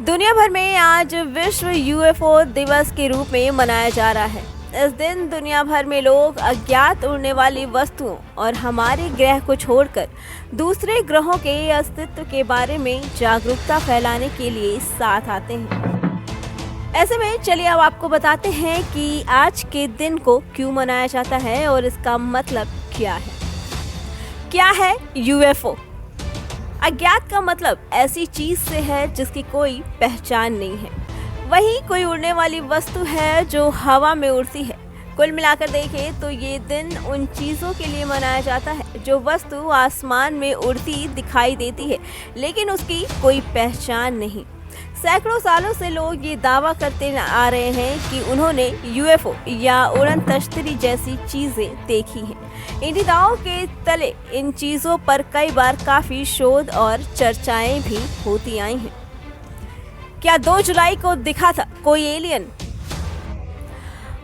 दुनिया भर में आज विश्व यूएफओ दिवस के रूप में मनाया जा रहा है। इस दिन दुनिया भर में लोग अज्ञात उड़ने वाली वस्तुओं और हमारे ग्रह को छोड़कर दूसरे ग्रहों के अस्तित्व के बारे में जागरूकता फैलाने के लिए साथ आते हैं। ऐसे में चलिए अब आपको बताते हैं कि आज के दिन को क्यों मनाया जाता है और इसका मतलब क्या है। क्या है यूएफओ? अज्ञात का मतलब ऐसी चीज से है जिसकी कोई पहचान नहीं है। वही कोई उड़ने वाली वस्तु है जो हवा में उड़ती है। कुल मिलाकर देखें तो ये दिन उन चीज़ों के लिए मनाया जाता है जो वस्तु आसमान में उड़ती दिखाई देती है लेकिन उसकी कोई पहचान नहीं। सैकड़ों सालों से लोग ये दावा करते आ रहे हैं कि उन्होंने यूएफओ या उड़न तश्तरी जैसी चीज़ें देखी हैं। इन दावों के तले इन चीज़ों पर कई बार काफ़ी शोध और चर्चाएं भी होती आई हैं। क्या 2 जुलाई को दिखा था कोई एलियन?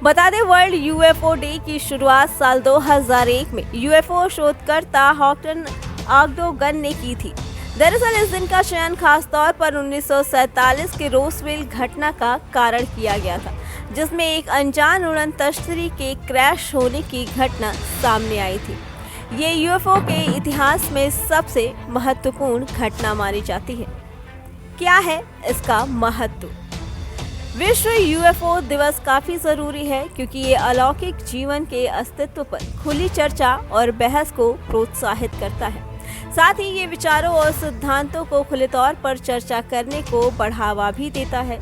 बता दें, वर्ल्ड यूएफओ डे की शुरुआत साल 2001 में यूएफओ शोधकर्ता हॉकटन आगडोगन ने की थी। दरअसल इस दिन का चयन खास तौर पर 1947 के रोसवेल घटना का कारण किया गया था, जिसमें एक अनजान उड़न तश्तरी के क्रैश होने की घटना सामने आई थी। ये यूएफओ के इतिहास में सबसे महत्वपूर्ण घटना मानी जाती है। क्या है इसका महत्व? विश्व यूएफओ दिवस काफी जरूरी है क्योंकि ये अलौकिक जीवन के अस्तित्व पर खुली चर्चा और बहस को प्रोत्साहित करता है। साथ ही ये विचारों और सिद्धांतों को खुले तौर पर चर्चा करने को बढ़ावा भी देता है।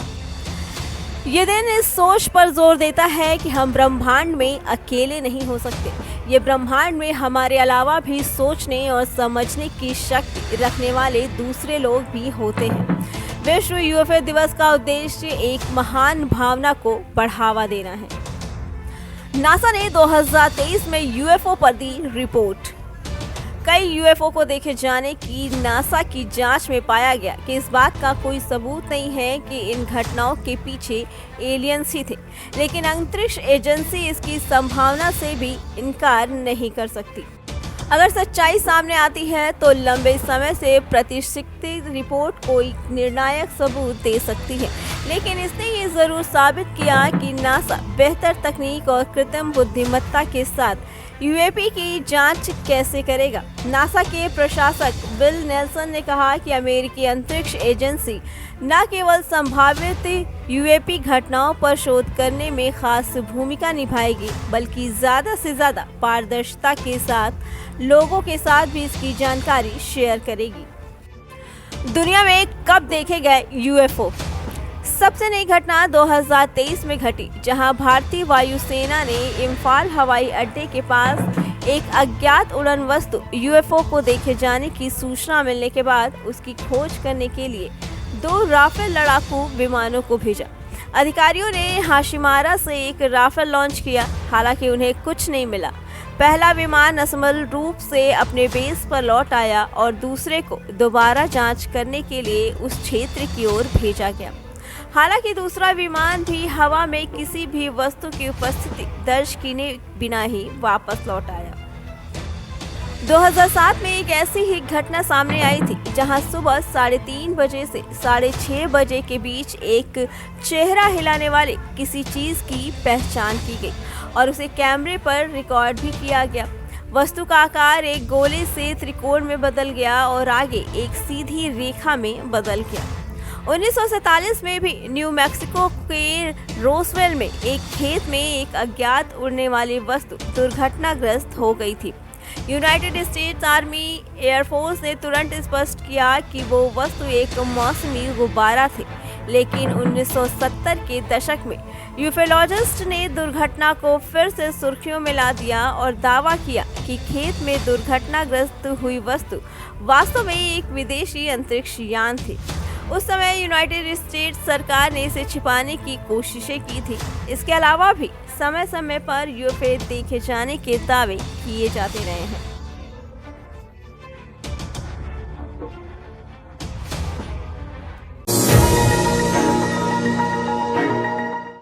ये दिन इस सोच पर जोर देता है कि हम ब्रह्मांड में अकेले नहीं हो सकते। ये ब्रह्मांड में हमारे अलावा भी सोचने और समझने की शक्ति रखने वाले दूसरे लोग भी होते हैं। विश्व यूएफओ दिवस का उद्देश्य एक महान भावना को बढ़ावा देना है। नासा ने 2023 में यूएफओ पर दी रिपोर्ट। कई यूएफओ को देखे जाने की नासा की जांच में पाया गया कि इस बात का कोई सबूत नहीं है कि इन घटनाओं के पीछे एलियंस ही थे, लेकिन अंतरिक्ष एजेंसी इसकी संभावना से भी इनकार नहीं कर सकती। अगर सच्चाई सामने आती है तो लंबे समय से प्रतीक्षित रिपोर्ट कोई निर्णायक सबूत दे सकती है, लेकिन इसने ये जरूर साबित किया कि नासा बेहतर तकनीक और कृत्रिम बुद्धिमत्ता के साथ यूएपी की जांच कैसे करेगा। नासा के प्रशासक बिल नेल्सन ने कहा कि अमेरिकी अंतरिक्ष एजेंसी न केवल संभावित यूएपी घटनाओं पर शोध करने में खास भूमिका निभाएगी, बल्कि ज़्यादा से ज़्यादा पारदर्शिता के साथ लोगों के साथ भी इसकी जानकारी शेयर करेगी। दुनिया में कब देखे गए यूएफओ? सबसे नई घटना 2023 में घटी, जहां भारतीय वायुसेना ने इम्फाल हवाई अड्डे के पास एक अज्ञात उड़न वस्तु यूएफओ को देखे जाने की सूचना मिलने के बाद उसकी खोज करने के लिए 2 राफेल लड़ाकू विमानों को भेजा। अधिकारियों ने हाशिमारा से एक राफेल लॉन्च किया, हालांकि उन्हें कुछ नहीं मिला। पहला विमान असफल रूप से अपने बेस पर लौट आया और दूसरे को दोबारा जांच करने के लिए उस क्षेत्र की ओर भेजा गया। हालांकि दूसरा विमान भी हवा में किसी भी वस्तु की उपस्थिति दर्ज किए बिना ही वापस लौट आया। 2007 में एक ऐसी ही घटना सामने आई थी, जहां सुबह 3:30 बजे से 6:30 बजे के बीच एक चेहरा हिलाने वाले किसी चीज की पहचान की गई और उसे कैमरे पर रिकॉर्ड भी किया गया। वस्तु का आकार एक गोले से त्रिकोण में बदल गया और आगे एक सीधी रेखा में बदल गया। 1947 में भी न्यू मैक्सिको के रोसवेल में एक खेत में एक अज्ञात उड़ने वाली वस्तु दुर्घटनाग्रस्त हो गई थी। यूनाइटेड स्टेट्स आर्मी एयरफोर्स ने तुरंत स्पष्ट किया कि वो वस्तु एक मौसमी गुब्बारा थी, लेकिन 1970 के दशक में यूफोलॉजिस्ट ने दुर्घटना को फिर से सुर्खियों में ला दिया और दावा किया कि खेत में दुर्घटनाग्रस्त हुई वस्तु वास्तव में एक विदेशी अंतरिक्ष यान थी। उस समय यूनाइटेड स्टेट्स सरकार ने इसे छिपाने की कोशिशें की थी। इसके अलावा भी समय समय पर यूएफओ देखे जाने के दावे किए जाते रहे हैं।